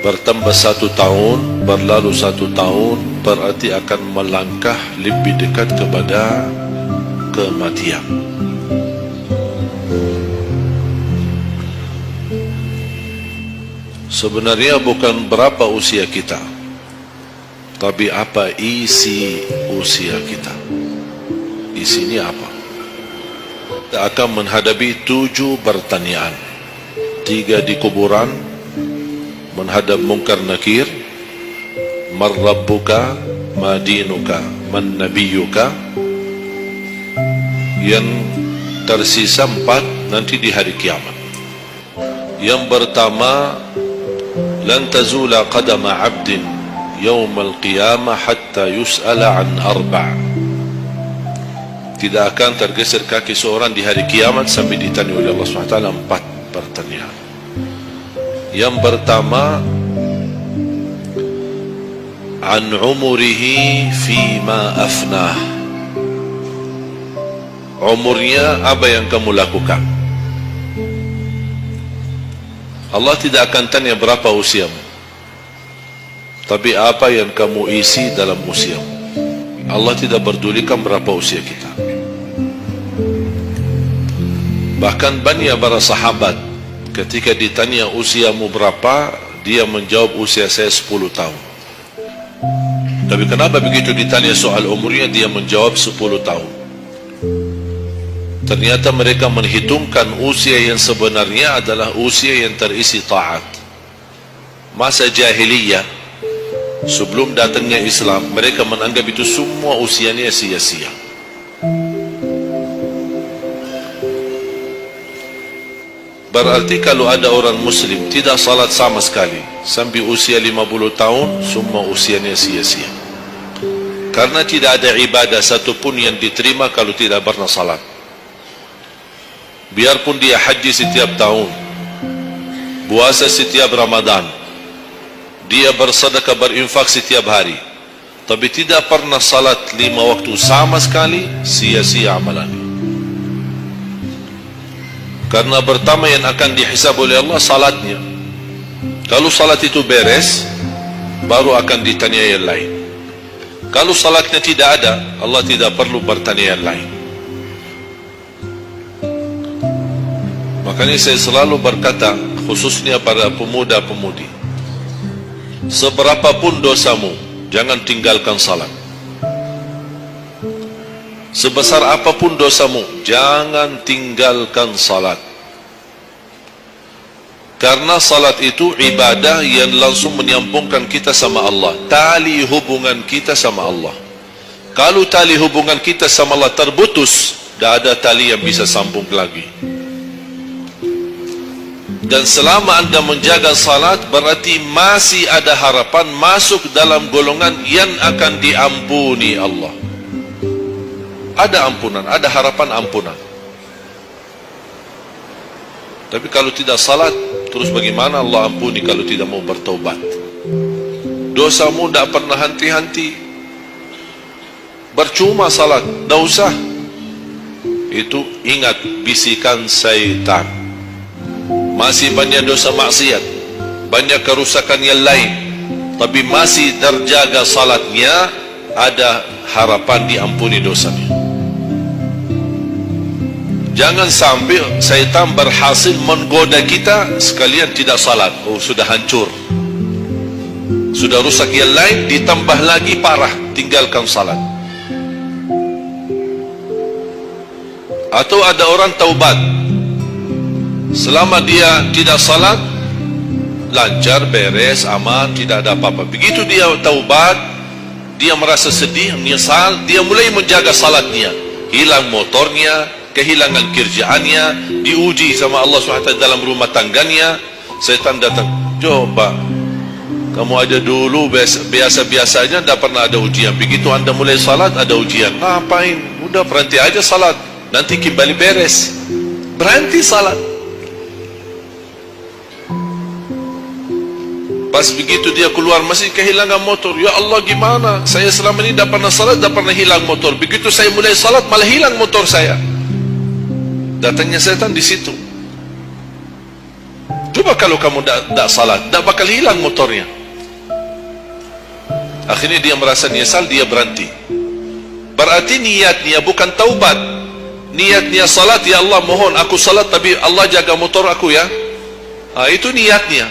Bertambah 1 tahun, berlalu 1 tahun, berarti akan melangkah lebih dekat kepada kematian. Sebenarnya bukan berapa usia kita, tapi apa isi usia kita. Isinya apa? Kita akan menghadapi 7 pertanyaan. 3 di kuburan, menghadap mungkar nakir, man rabbuka, ma dinuka, man nabiyuka. Yang tersisa 4 nanti di hari kiamat. Yang pertama, lan tazula qadama 'abdin yaumal qiyamah hatta yus'ala an 4. Tidak akan tergeser kaki seorang di hari kiamat sampai ditanya oleh Allah SWT 4 pertanyaan. Yang pertama, an umurihi fima afnah. Umurnya apa yang kamu lakukan. Allah tidak akan tanya berapa usiamu, tapi apa yang kamu isi dalam usiamu. Allah tidak pedulikan berapa usia kita. Bahkan banyak para sahabat ketika ditanya usiamu berapa, dia menjawab usia saya 10 tahun. Tapi kenapa begitu ditanya soal umurnya dia menjawab 10 tahun? Ternyata mereka menghitungkan usia yang sebenarnya adalah usia yang terisi taat. Masa jahiliyah, sebelum datangnya Islam, mereka menganggap itu semua usianya sia-sia. Berarti kalau ada orang muslim tidak salat sama sekali sampai usia 50 tahun, semua usianya sia-sia. Karena tidak ada ibadah satupun yang diterima kalau tidak pernah salat. Biarpun dia haji setiap tahun, puasa setiap Ramadan, dia bersedekah berinfak setiap hari, tapi tidak pernah salat 5 waktu sama sekali, sia-sia amalannya. Karena pertama yang akan dihisab oleh Allah salatnya. Kalau salat itu beres, baru akan ditanya yang lain. Kalau salatnya tidak ada, Allah tidak perlu bertanya yang lain. Makanya saya selalu berkata, khususnya pada pemuda-pemudi, seberapapun dosamu, jangan tinggalkan salat. Sebesar apapun dosamu, jangan tinggalkan salat. Karena salat itu ibadah yang langsung menyambungkan kita sama Allah, tali hubungan kita sama Allah. Kalau tali hubungan kita sama Allah terputus, tidak ada tali yang bisa sambung lagi. Dan selama anda menjaga salat, berarti masih ada harapan masuk dalam golongan yang akan diampuni Allah. Ada ampunan, ada harapan ampunan. Tapi kalau tidak salat, terus bagaimana Allah ampuni kalau tidak mau bertaubat? Dosamu tidak pernah henti-henti, percuma salat, tidak usah. Itu ingat bisikan syaitan. Masih banyak dosa maksiat, banyak kerusakan yang lain, tapi masih terjaga salatnya, ada harapan diampuni dosanya. Jangan sampai syaitan berhasil menggoda kita sekalian tidak salat. Oh, sudah hancur, sudah rusak yang lain, ditambah lagi parah, tinggalkan salat. Atau ada orang taubat, selama dia tidak salat, lancar, beres, aman, tidak ada apa-apa. Begitu dia taubat, dia merasa sedih, menyesal, dia mulai menjaga salatnya. Hilang motornya, kehilangan kerjaannya, diuji sama Allah SWT dalam rumah tangganya. Setan datang, coba kamu aja dulu biasa-biasanya tidak pernah ada ujian. Begitu anda mulai salat ada ujian. Ngapain? Udah berhenti aja salat, nanti kembali beres. Berhenti salat. Pas begitu dia keluar masih kehilangan motor. Ya Allah, gimana? Saya selama ini tidak pernah salat, tidak pernah hilang motor. Begitu saya mulai salat malah hilang motor saya. Datangnya setan di situ. Coba Apa kalau kamu tidak salat? Tidak bakal hilang motornya. Akhirnya dia merasa nyesal, dia berhenti. Berarti niatnya bukan taubat. Niatnya salat, ya Allah mohon aku salat tapi Allah jaga motor aku ya. Itu niatnya.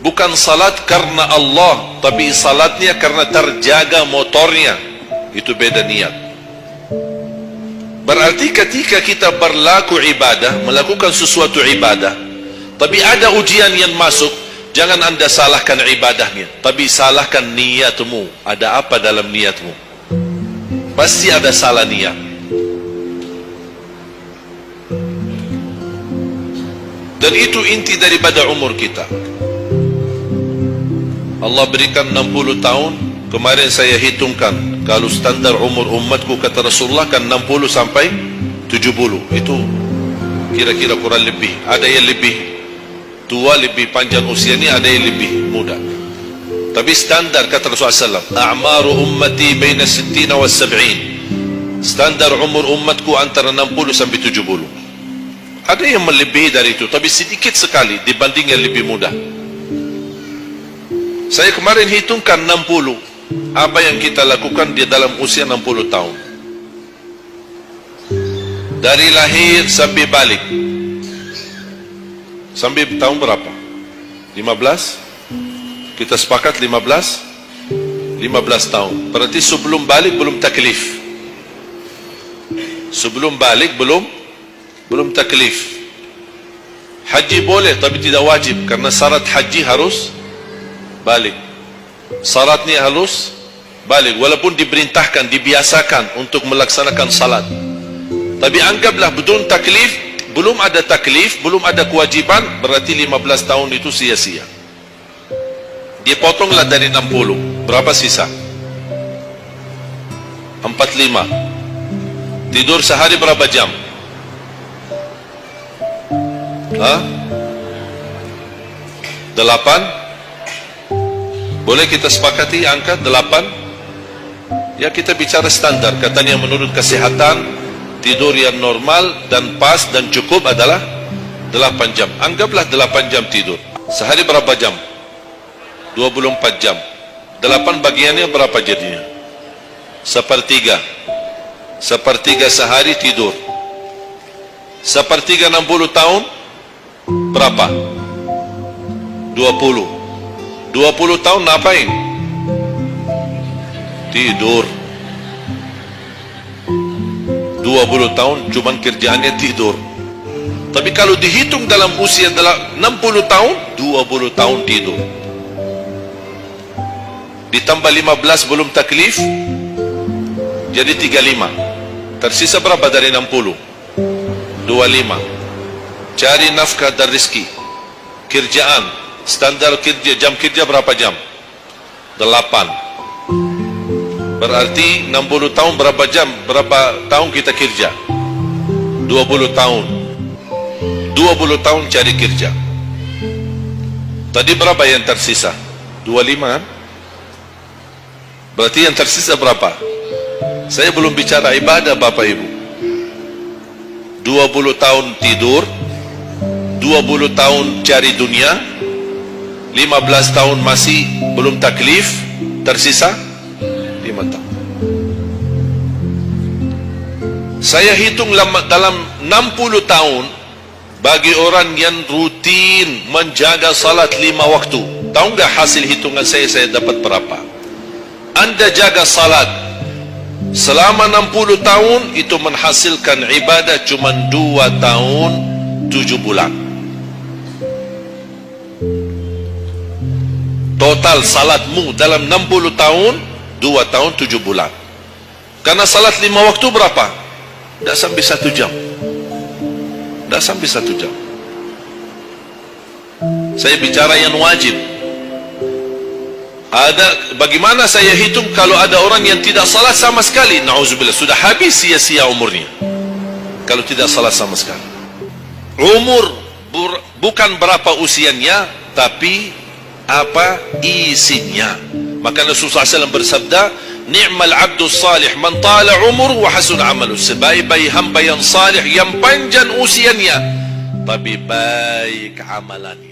Bukan salat karena Allah, tapi salatnya karena terjaga motornya. Itu beda niat. Berarti ketika kita berlaku ibadah, melakukan sesuatu ibadah, tapi ada ujian yang masuk, jangan anda salahkan ibadahnya, tapi salahkan niatmu. Ada apa dalam niatmu? Pasti ada salah niat. Dan itu inti daripada umur kita. Allah berikan 60 tahun. Kemarin saya hitungkan, kalau standar umur umatku kata Rasulullah kan 60 sampai 70. Itu kira-kira kurang lebih. Ada yang lebih tua, lebih panjang usianya, ada yang lebih muda. Tapi standar kata Rasulullah SAW, a'maru ummati baina 60 wa 70. Standar umur umatku antara 60 sampai 70. Ada yang melebihi dari itu, tapi sedikit sekali dibanding yang lebih muda. Saya kemarin hitungkan 60. Apa yang kita lakukan di dalam usia 60 tahun. Dari lahir sampai balik. Sampai tahun berapa? 15? Kita sepakat 15? 15 tahun. Berarti sebelum balik belum taklif. Sebelum balik belum taklif. Haji boleh tapi tidak wajib, karena syarat haji harus balik. Syaratnya halus balik, walaupun diperintahkan, dibiasakan untuk melaksanakan salat. Tapi anggaplah bedun taklif, belum ada taklif, belum ada kewajiban, berarti 15 tahun itu sia-sia. Dipotonglah dari 60, berapa sisa? 45. Tidur sehari berapa jam? Hah? 8? Boleh kita sepakati angka 8? Ya, kita bicara standar. Katanya menurut kesehatan, tidur yang normal dan pas dan cukup adalah 8 jam. Anggaplah 8 jam tidur. Sehari berapa jam? 24 jam. 8 bagiannya berapa jadinya? Sepertiga. Sepertiga sehari tidur. Sepertiga 60 tahun berapa? 20. 20 tahun ngapain? Tidur. 20 tahun cuman kerjaannya tidur. Tapi kalau dihitung dalam usia 60 tahun, 20 tahun tidur. Ditambah 15 belum taklif, jadi 35. Tersisa berapa dari 60? 25. Cari nafkah dan rezeki. Kerjaan. Standar kerja, jam kerja berapa jam? 8. Berarti 60 tahun berapa jam? Berapa tahun kita kerja? 20 tahun. 20 tahun cari kerja. Tadi berapa yang tersisa? 25 kan? Berarti yang tersisa berapa? Saya belum bicara ibadah Bapak Ibu. 20 tahun tidur, 20 tahun cari dunia, 15 tahun masih belum taklif, tersisa 5 tahun. Saya hitung dalam 60 tahun bagi orang yang rutin menjaga salat 5 waktu. Tahu nggak hasil hitungan saya dapat berapa? Anda jaga salat selama 60 tahun itu menghasilkan ibadah cuma 2 tahun 7 bulan. Total salatmu dalam 60 tahun 2 tahun 7 bulan. Karena salat 5 waktu berapa? Tidak sampai 1 jam. Tidak sampai 1 jam. Saya bicara yang wajib. Ada, bagaimana saya hitung kalau ada orang yang tidak salat sama sekali? Na'udzubillah, sudah habis sia-sia umurnya kalau tidak salat sama sekali. Umur bukan berapa usianya, tapi apa isinya. Maka Rasulullah SAW bersabda, ni'mal abdu salih man tala umur wa hasun amalu. Sebaik-baik hamba yang salih yang panjang usianya tapi baik amalannya.